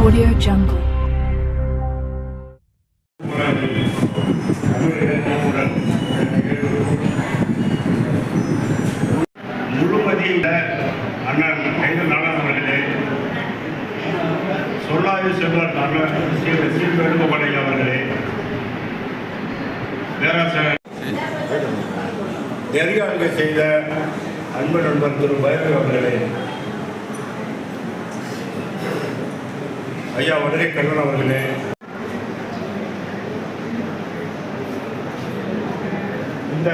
Audio Jungle. முழுமதியுள்ள அண்ணன் கைது நாடார் அவர்களே, சொல்லாது செல்வர் அண்ணன் சீர்பெரும்படை அவர்களே, பேராசிரியர் நெறியாளுகை செய்த அன்பு நண்பர் திரு பைரவி அவர்களே, ஐயா வடரை கண்ணன் அவர்களே, இந்த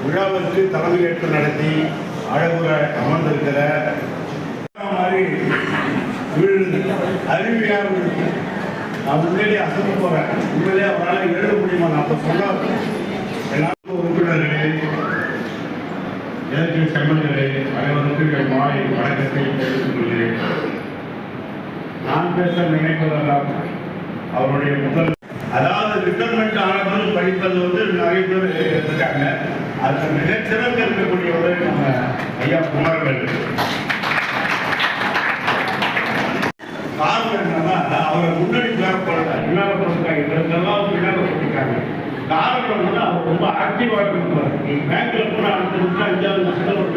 விழாவிற்கு தலைமையேற்று நடத்தி அழகுற அமர்ந்திருக்கிற மாதிரி அறிவியாக நான் உண்மையிலே அசந்து போகிறேன். உண்மையிலே அவரால் எழுத முடியுமா? நான் அப்போ சொன்னார். எல்லாருக்கும் உறுப்பினர்களே, எதிர்ப்பு செம்மல்களே, அனைவருக்கும் மாலை வணக்கத்தை தெரிவித்துக் கொள்கிறேன். நான் பேச நினைப்பதெல்லாம் அவருடைய முதல், அதாவது ரிட்டர்மெண்ட் ஆனதும் படிப்பது நிறைய பேர் இருக்காங்க. அதில் மிகச்சிறந்த இருக்கக்கூடியவர் நம்ம ஐயா குமார்கள். காரணம் என்னன்னா, அவரை முன்னாடி பின்னால போட்டிருக்காங்க, இதெல்லாம் பின்னால போட்டிருக்காங்க. காரணம் வந்து அவர் ரொம்ப ஆக்டிவாக இருப்பார். பேங்க்ல போனால் 5 நிமிஷம் 5 நிமிஷம்